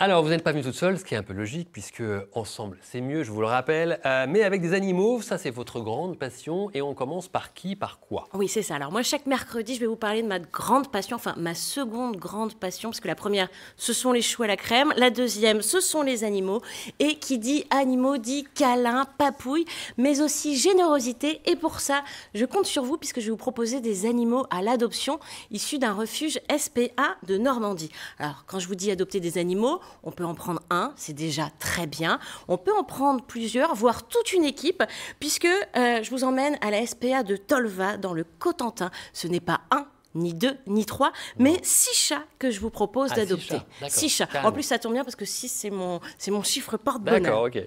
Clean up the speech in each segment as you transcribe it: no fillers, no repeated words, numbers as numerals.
Alors, vous n'êtes pas venue toute seule, ce qui est un peu logique, puisque ensemble, c'est mieux, je vous le rappelle. Mais avec des animaux, ça, c'est votre grande passion. Et on commence par qui, par quoi? Oui, c'est ça. Alors moi, chaque mercredi, je vais vous parler de ma grande passion, enfin ma seconde grande passion, parce que la première, ce sont les choux à la crème. La deuxième, ce sont les animaux. Et qui dit animaux, dit câlin, papouille, mais aussi générosité. Et pour ça, je compte sur vous, puisque je vais vous proposer des animaux à l'adoption, issus d'un refuge SPA de Normandie. Alors, quand je vous dis adopter des animaux, on peut en prendre un, c'est déjà très bien. On peut en prendre plusieurs, voire toute une équipe, puisque je vous emmène à la SPA de Tolva, dans le Cotentin. Ce n'est pas un, ni deux, ni trois, mais 6 chats que je vous propose d'adopter. 6 chats. En plus, ça tombe bien parce que 6, c'est mon chiffre porte-bonheur. D'accord, ok.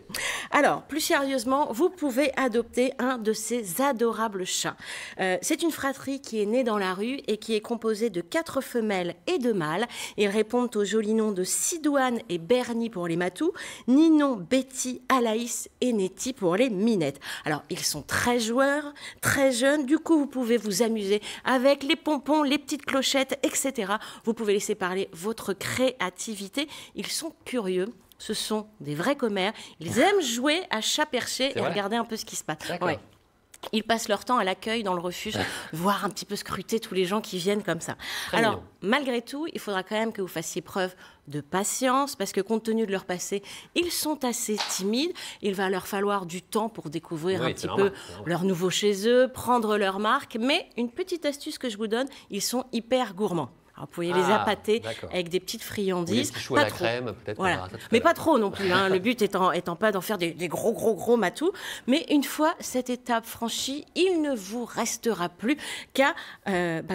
Alors, plus sérieusement, vous pouvez adopter un de ces adorables chats. C'est une fratrie qui est née dans la rue et qui est composée de 4 femelles et 2 mâles. Ils répondent aux jolis noms de Sidoine et Bernie pour les matous, Ninon, Betty, Alaïs et Nettie pour les minettes. Alors, ils sont très joueurs, très jeunes. Du coup, vous pouvez vous amuser avec les pompons, les petites clochettes, etc. Vous pouvez laisser parler votre créativité. Ils sont curieux. Ce sont des vrais commères. Ils aiment jouer à chat perché et regarder un peu ce qui se passe. Ouais. Ils passent leur temps à l'accueil dans le refuge, voir un petit peu scruter tous les gens qui viennent comme ça. Alors, malgré tout, il faudra quand même que vous fassiez preuve de patience, parce que compte tenu de leur passé, ils sont assez timides. Il va leur falloir du temps pour découvrir un petit peu leur nouveau chez eux, prendre leur marque. Mais une petite astuce que je vous donne, ils sont hyper gourmands. Alors, vous pouvez les appâter avec des petites friandises. Des choux à la crème, peut-être. Voilà. Mais pas trop non plus. Hein. Le but étant pas d'en faire des gros matous. Mais une fois cette étape franchie, il ne vous restera plus qu'à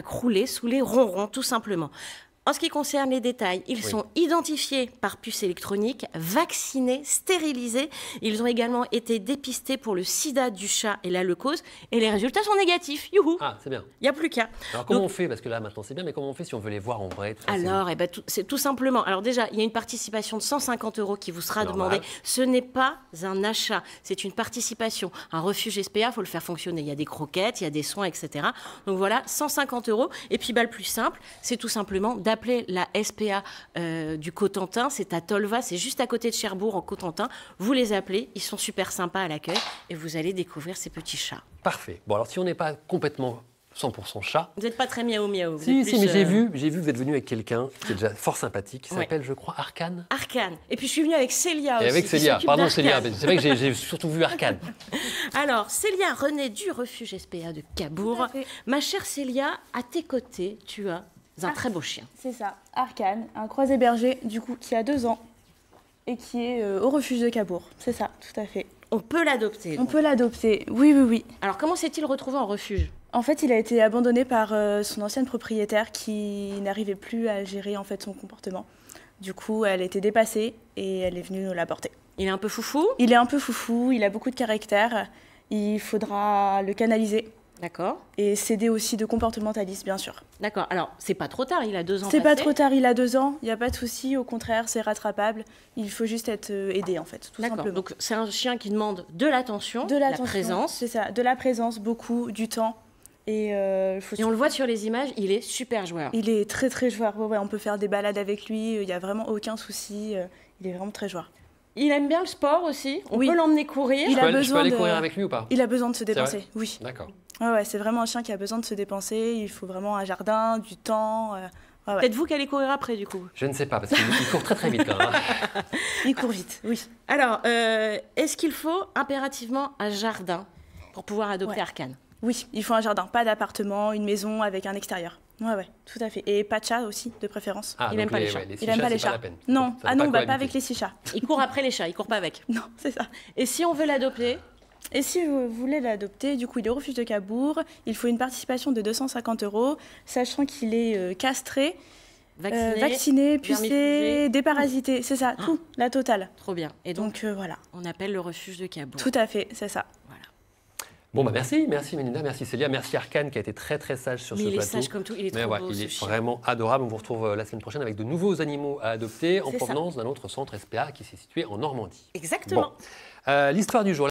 crouler sous les ronrons, tout simplement. En ce qui concerne les détails, ils sont identifiés par puce électronique, vaccinés, stérilisés. Ils ont également été dépistés pour le sida du chat et la leucose. Et les résultats sont négatifs. Youhou! Ah, c'est bien. Il n'y a plus qu'à. Alors, comment on fait? Parce que là, maintenant, c'est bien, mais comment on fait si on veut les voir en vrai? Tout ça, alors, c'est tout simplement. Alors déjà, il y a une participation de 150 € qui vous sera demandée. Ce n'est pas un achat, c'est une participation. Un refuge SPA, il faut le faire fonctionner. Il y a des croquettes, il y a des soins, etc. Donc voilà, 150 €. Et puis, le plus simple, c'est tout simplement d'appeler la SPA du Cotentin. C'est à Tolva, c'est juste à côté de Cherbourg, en Cotentin. Vous les appelez, ils sont super sympas à l'accueil et vous allez découvrir ces petits chats. Parfait. Bon, alors si on n'est pas complètement 100% chat. Vous n'êtes pas très miaou. Si, mais j'ai vu que vous êtes venu avec quelqu'un qui est déjà fort sympathique, qui s'appelle, je crois, Arcane. Arcane. Et puis je suis venue avec Célia aussi. Et avec Célia, pardon Célia, c'est vrai que j'ai surtout vu Arcane. Alors, Célia René du refuge SPA de Cabourg. Ma chère Célia, à tes côtés, tu as un très beau chien. C'est ça, Arcane, un croisé berger, du coup, qui a 2 ans et qui est au refuge de Cabourg. C'est ça, tout à fait. On peut l'adopter. On peut l'adopter, oui. Alors, comment s'est-il retrouvé en refuge? En fait, il a été abandonné par son ancienne propriétaire qui n'arrivait plus à gérer en fait son comportement. Du coup, elle était dépassée et elle est venue nous l'apporter. Il est un peu foufou? Il est un peu foufou, il a beaucoup de caractère. Il faudra le canaliser. D'accord. Et s'aider aussi de comportementaliste, bien sûr. D'accord. Alors, c'est pas trop tard, il a 2 ans. C'est pas trop tard, il a 2 ans, il n'y a pas de souci, au contraire, c'est rattrapable. Il faut juste être aidé, en fait, tout simplement. Donc, c'est un chien qui demande de l'attention, de la présence. C'est ça, de la présence, beaucoup, du temps. Et on le voit sur les images, il est super joueur. Il est très joueur, on peut faire des balades avec lui, il n'y a vraiment aucun souci, il est vraiment très joueur. Il aime bien le sport aussi, on peut l'emmener courir. Je peux aller courir avec lui ou pas? Il a besoin de se dépenser, oui. D'accord. Ouais, c'est vraiment un chien qui a besoin de se dépenser, il faut vraiment un jardin, du temps. Peut-être vous qui allez courir après, du coup? Je ne sais pas, parce qu'il court très vite quand même. Il court vite, oui. Alors, est-ce qu'il faut impérativement un jardin pour pouvoir adopter Arcane? Oui, il faut un jardin, pas d'appartement, une maison avec un extérieur. Ouais, tout à fait. Et pas de chat aussi, de préférence. Il n'aime pas les chats. Il n'aime pas les chats. Non, pas avec les 6 chats. Il court après les chats, il court pas avec. Non, c'est ça. Et si on veut l'adopter? Et si vous voulez l'adopter, du coup, il est au refuge de Cabourg. Il faut une participation de 250 €, sachant qu'il est castré, vacciné, pucé, déparasité. C'est ça, tout, la totale. Trop bien. Et donc voilà. On appelle le refuge de Cabourg. Tout à fait, c'est ça. Voilà. Bon, merci Mélina, merci Célia, merci Arcane qui a été très sage sur ce plateau. Il est sage comme tout, il est trop beau. Il est vraiment adorable. On vous retrouve la semaine prochaine avec de nouveaux animaux à adopter en provenance d'un autre centre SPA qui s'est situé en Normandie. Exactement. Bon. L'histoire du jour.